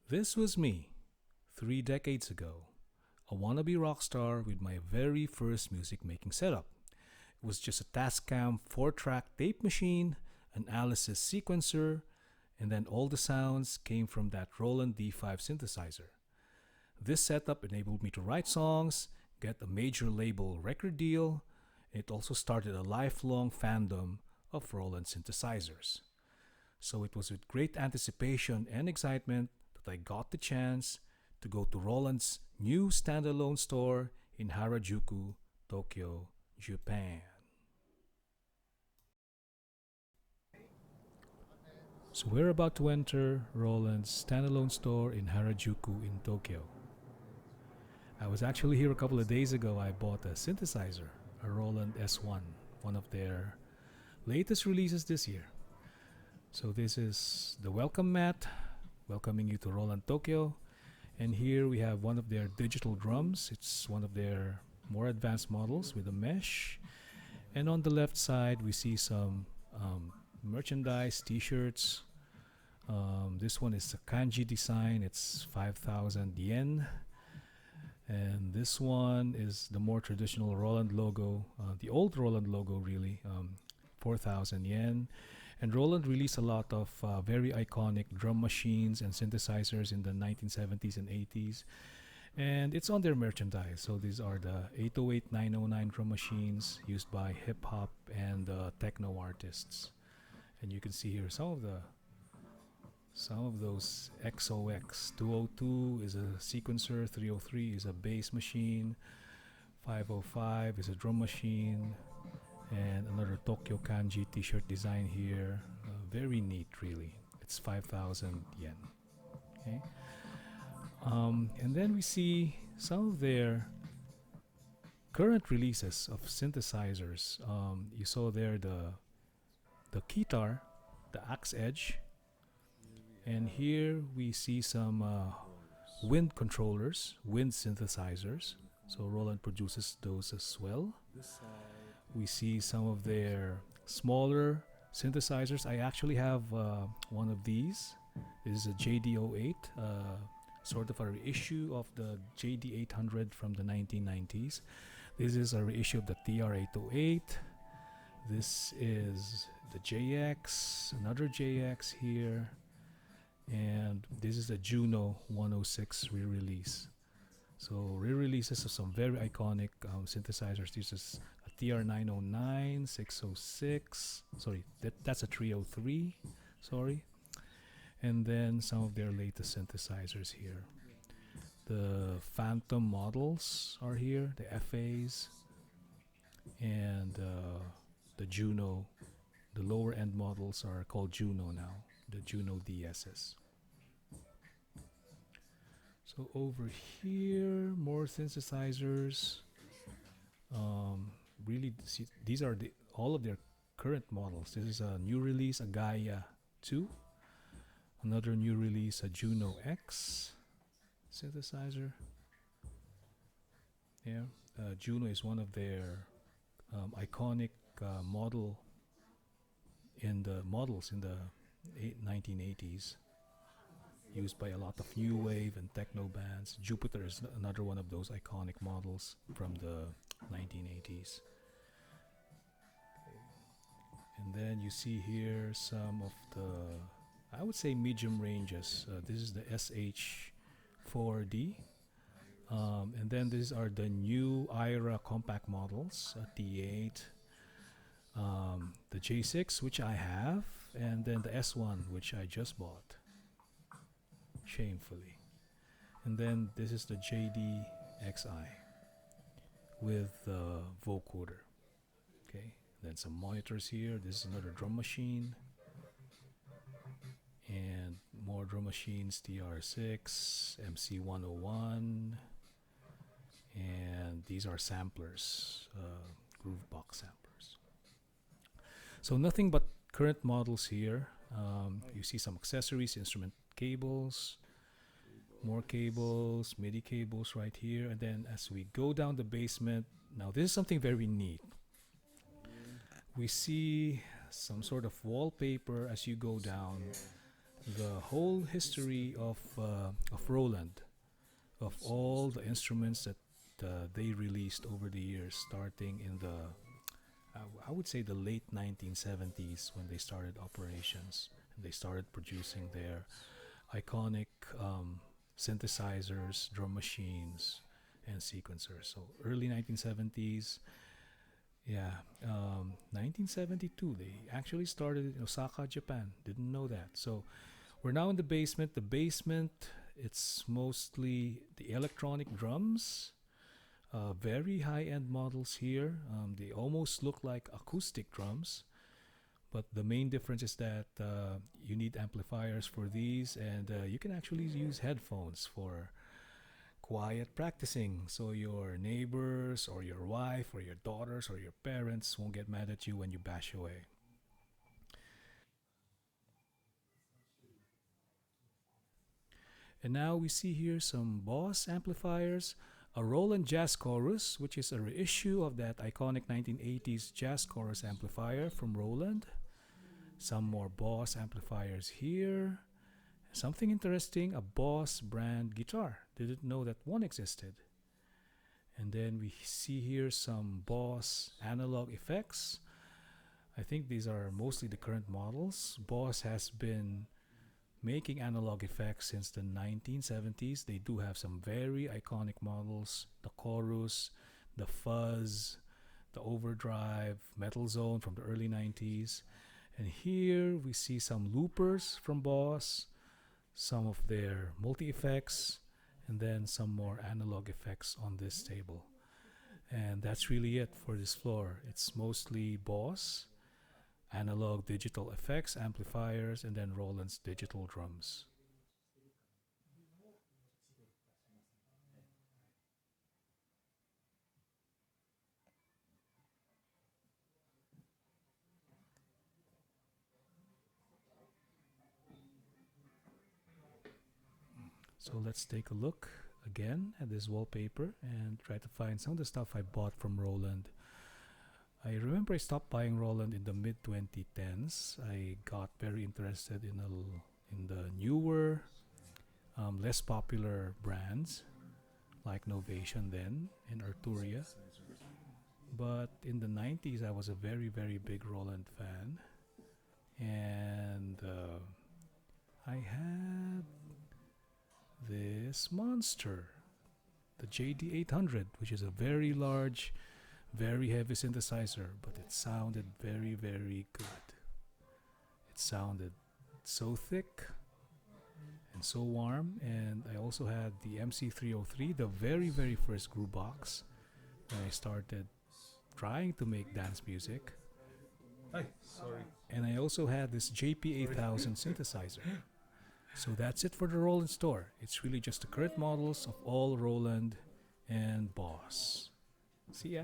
This was me, 3 decades ago, a wannabe rock star with my very first music making setup. It was just a Tascam 4 track tape machine, an Alice's sequencer, and then all the sounds came from that Roland D5 synthesizer. This setup enabled me to write songs, get a major label record deal. It also started a lifelong fandom of Roland synthesizers. So it was with great anticipation and excitement that I got the chance to go to Roland's new standalone store in Harajuku, Tokyo, Japan. So we're about to enter Roland's standalone store in Harajuku in Tokyo. I was actually here a couple of days ago. I bought a synthesizer, a Roland S1, one of their latest releases this year. So this is the welcome mat, welcoming you to Roland Tokyo. And here we have one of their digital drums. It's one of their more advanced models with a mesh. And on the left side, we see some merchandise, t-shirts. This one is a kanji design. It's 5,000 yen. And this one is the more traditional Roland logo, the old Roland logo really, 4,000 yen. And Roland released a lot of very iconic drum machines and synthesizers in the 1970s and 80s. And it's on their merchandise. So these are the 808 909 drum machines used by hip hop and techno artists. And you can see here some of those XOX. 202 is a sequencer, 303 is a bass machine, 505 is a drum machine, and another Tokyo Kanji t-shirt design here. Very neat, really. It's 5,000 yen. Okay. And then we see some of their current releases of synthesizers. You saw there the guitar, the Axe Edge, and here we see some wind controllers, wind synthesizers. So Roland produces those as well. We see some of their smaller synthesizers. I actually have one of these. This is a JD08, sort of a reissue of the JD800 from the 1990s. This is a reissue of the TR808. This is the JX, another JX here. And this is a Juno 106 re-release. So re-releases of some very iconic synthesizers. This is a TR909, 606. Sorry, that's a 303. Sorry. And then some of their latest synthesizers here. The Phantom models are here, the FAs, and the Juno. The lower end models are called Juno now, the Juno DSs. So over here, more synthesizers. Really, these are all of their current models. This is a new release, a Gaia 2. Another new release, a Juno X synthesizer. Yeah, Juno is one of their iconic models in the 1980s, used by a lot of new wave and techno bands. Jupiter is another one of those iconic models from the 1980s. And then you see here some of the, I would say, medium ranges. This is the SH4D. And then these are the new IRA compact models, T8, the J6, which I have, and then the S1, which I just bought, shamefully. And then this is the JD-XI with the vocoder. Okay, then some monitors here. This is another drum machine, and more drum machines, TR6, MC101, and these are samplers, groove box samplers. So nothing but current models here. You see some accessories, instrument cables, more cables, MIDI cables right here. And then as we go down the basement, now this is something very neat. We see some sort of wallpaper as you go down. the whole history of Roland, of all the instruments that they released over the years, starting in the I would say the late 1970s when they started operations and they started producing their iconic synthesizers, drum machines, and sequencers. So early 1970s, yeah, 1972, they actually started in Osaka, Japan. Didn't know that. So we're now in the basement. The basement, it's mostly the electronic drums, very high end models here. They almost look like acoustic drums, but the main difference is that you need amplifiers for these, and you can actually use headphones for quiet practicing so your neighbors or your wife or your daughters or your parents won't get mad at you when you bash away. And now we see here some Boss amplifiers, a Roland Jazz Chorus, which is a reissue of that iconic 1980s Jazz Chorus amplifier from Roland. Some more Boss amplifiers here. Something interesting, a Boss brand guitar. Didn't know that one existed. And then we see here some Boss analog effects. I think these are mostly the current models. Boss has been making analog effects since the 1970s. They do have some very iconic models, the chorus, the fuzz, the overdrive, metal zone from the early 90s. And here we see some loopers from Boss, some of their multi effects, and then some more analog effects on this table. And that's really it for this floor. It's mostly Boss, analog digital effects, amplifiers, and then Roland's digital drums. So let's take a look again at this wallpaper and try to find some of the stuff I bought from Roland. I remember I stopped buying Roland in the mid 2010s. I got very interested in the newer, less popular brands like Novation then and Arturia. But in the 90s, I was a very, very big Roland fan. And I had this monster, the JD 800, which is a very large, very heavy synthesizer, but it sounded very, very good. It sounded so thick and so warm. And I also had the MC303, the very, very first groove box when I started trying to make dance music. Hi, sorry. And I also had this JP 8000 synthesizer. So that's it for the Roland store. It's really just the current models of all Roland and Boss. See ya.